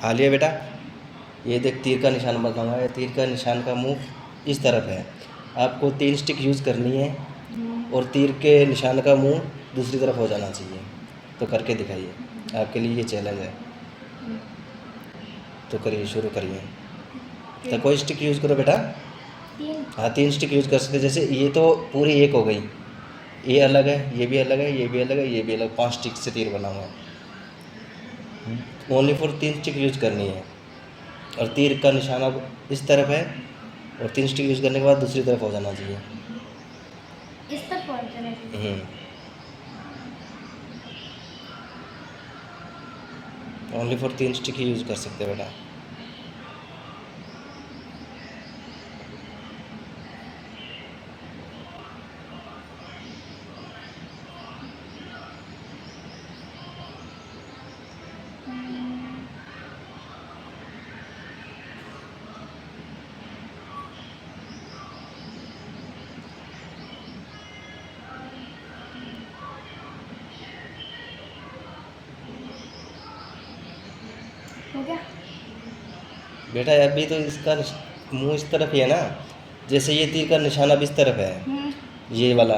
आलिया बेटा, ये देख तीर का निशान बताऊंगा, ये तीर का निशान का मुंह इस तरफ है। आपको 3 स्टिक यूज़ करनी है और तीर के निशान का मुंह दूसरी तरफ हो जाना चाहिए। तो करके दिखाइए, आपके लिए ये चैलेंज है। तो करिए, शुरू करिए। तो कोई स्टिक यूज़ करो बेटा। हाँ, 3 स्टिक यूज़ कर सकते। जैसे ये तो पूरी एक हो गई, ये अलग है, ये भी अलग है, ये भी अलग है, ये भी अलग, 5 स्टिक से तीर बना हुआ है। ओनली फॉर 3 स्टिक यूज़ करनी है और तीर का निशान अब इस तरफ है और 3 स्टिक यूज़ करने के बाद दूसरी तरफ हो जाना चाहिए। इस तरफ हो जाना चाहिए। Only for 3 stick he use कर सकते बेटा। हो गया बेटा अभी तो इसका मुंह इस तरफ ही है ना। जैसे ये तीर का निशान अब इस तरफ है, ये वाला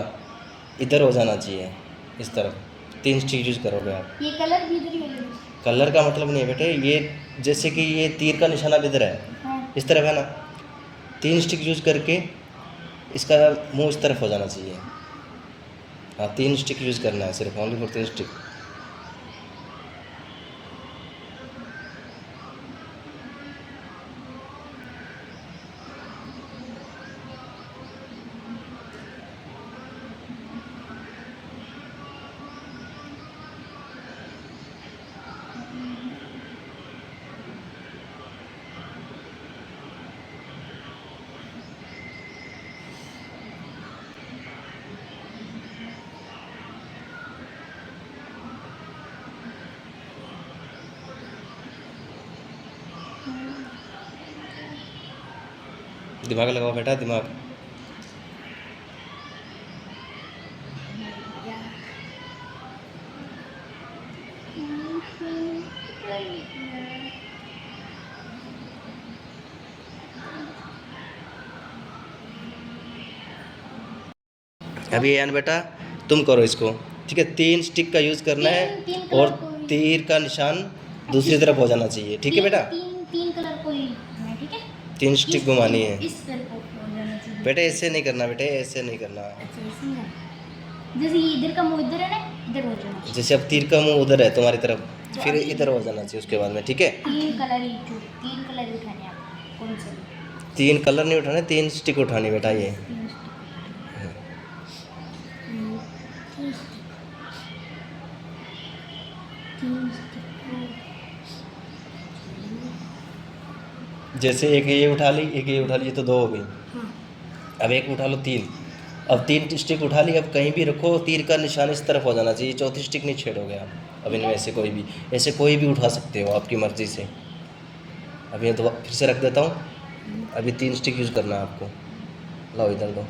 इधर हो जाना चाहिए, इस तरफ। 3 स्टिक यूज़ करोगे आप। ये कलर भी इधर ही होगा। कलर का मतलब नहीं है बेटे, ये जैसे कि ये तीर का निशान अब इधर है, हाँ। इस तरफ है ना। 3 स्टिक यूज़ करके इसका मुंह इस तरफ हो जाना चाहिए। हाँ, 3 स्टिक यूज़ करना है सिर्फ, ओनली फॉर 3 स्टिक। दिमाग लगाओ बेटा, दिमाग। अभी यान बेटा तुम करो इसको, ठीक है। 3 स्टिक का यूज़ करना है और तीर का निशान दूसरी तरफ हो जाना चाहिए, ठीक है बेटा। तीन कलर को ही है, ठीक है। 3 स्टिक घुमानी है इस तरफ को हो जाना चाहिए बेटा। ऐसे नहीं करना बेटे, ऐसे नहीं करना। अच्छा, ऐसे ही है। जैसे ये इधर का मुंह इधर है ना, इधर हो जाना चाहिए। जैसे अब तीर का मुंह उधर है तुम्हारी तरफ, फिर इधर हो जाना चाहिए उसके बाद में, ठीक है। 3 कलर ही उठाने हैं आपको। कौन से? 3 कलर नहीं उठाने, 3 स्टिक उठानी बेटा। ये 3 स्टिक। जैसे एक ये उठा ली, एक ये उठा ली, ये तो 2 हो गई। हाँ। अब एक उठा लो, 3। अब 3 स्टिक उठा ली, अब कहीं भी रखो, तीर का निशान इस तरफ हो जाना चाहिए। चौथी स्टिक नहीं छेड़ोगे आप। अब इनमें से कोई भी, ऐसे कोई भी उठा सकते हो आपकी मर्ज़ी से। अब ये तो फिर से रख देता हूँ। अभी 3 स्टिक यूज़ करना है आपको। लाओ इधर दो।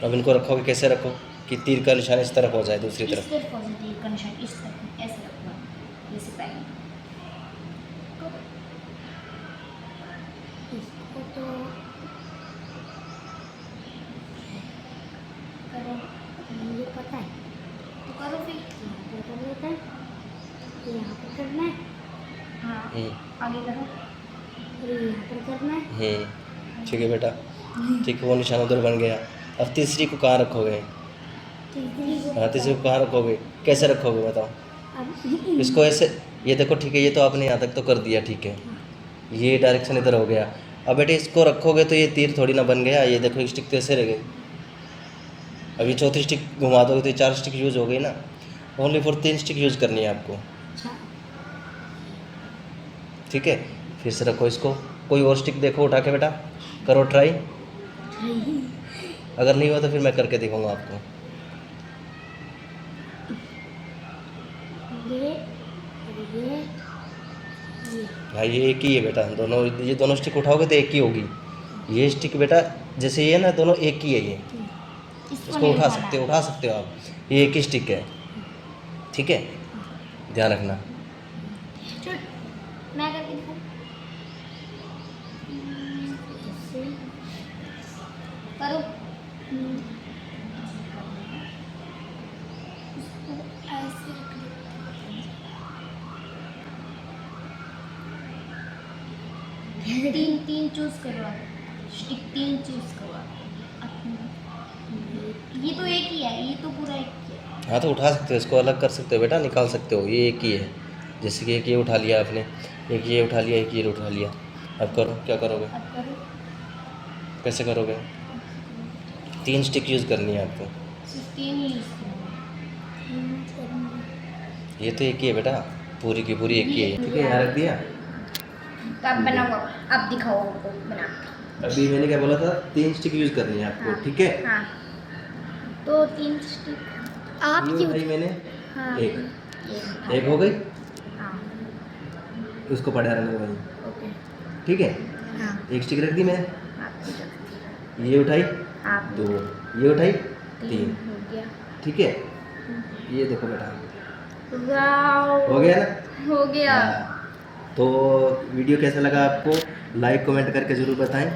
अब इनको रखोगे, कैसे रखो कि तीर का निशान इस तरफ हो जाए, दूसरी तरफ। इस तरफ पॉजिटिव का निशान इस तरफ ऐसे रखना, जैसे पहले इसको तो करो, मुझे पता है। तो करो फिर, यहाँ पर कर लेते हैं, तो यहाँ पर करना है। हाँ, आगे करो, फिर यहाँ पर करना है। ठीक है बेटा, ठीक है। वो निशान उधर बन गया। अब तीसरी को कहाँ रखोगे? हाँ, तीसरी को कहाँ रखोगे, कैसे रखोगे बताओ। इसको ऐसे, ये देखो, ठीक है। ये तो आपने यहाँ तक तो कर दिया, ठीक है। ये डायरेक्शन इधर हो गया। अब बेटे इसको रखोगे तो ये तीर थोड़ी ना बन गया। ये देखो, एक स्टिक तो ऐसे रह गई। अभी चौथी स्टिक घुमा दोगे तो 4 स्टिक यूज़ हो गई ना। ओनली फॉर 3 स्टिक यूज़ करनी है आपको, ठीक है। फिर से रखो इसको। कोई और स्टिक देखो उठा के बेटा, करो ट्राई। अगर नहीं हुआ तो फिर मैं करके दिखाऊंगा आपको। हाँ, ये एक ही है बेटा। दोनों, ये दोनों स्टिक उठाओगे तो एक ही होगी। ये स्टिक बेटा जैसे ये है ना, दोनों एक ही है ये। इसको नहीं उठा सकते हो आप। ये एक ही स्टिक है, ठीक है, ध्यान रखना। चल मैं करके दिखाऊं। ऐसे करो। इसको ऐसे रख दो। तीन चूज करो आप, स्टिक 3 चूज करो आप। ये तो एक ही है, ये तो पूरा एक ही है। हाँ तो उठा सकते हो, इसको अलग कर सकते हो बेटा, निकाल सकते हो, ये एक ही है। जैसे कि एक ये उठा लिया आपने, एक ये उठा लिया, एक ये उठा लिया। अब करो, क्या करोगे, अब करो। कैसे करोगे? 3 स्टिक यूज़ करनी है आपको। सिर्फ 3 ही यूज करना। ये तो एक ही है बेटा, पूरी की पूरी एक ही है, ठीक है, यहाँ रख दिया। तो अब बनाओ, अब दिखाओ हमको बना के। अभी मैंने क्या बोला था, 3 स्टिक यूज़ करनी है आपको, हाँ, ठीक है। हाँ। तो 3 स्टिक आप ये क्यों? उठाई मैंने, हाँ, एक हो गई, हाँ, उसको पड़ा रहने दो वहीं, ओके। ठीक है। हाँ, एक स्टिक रख दी मैंने, आपको रख ये उठाई दिया। आप 2, ये उठाई 3 3, हो गया। ठीक है। ये देखो बेटा, वाओ, हो गया ना। हो गया। हाँ। तो वीडियो कैसा लगा आपको, लाइक कमेंट करके ज़रूर बताएं।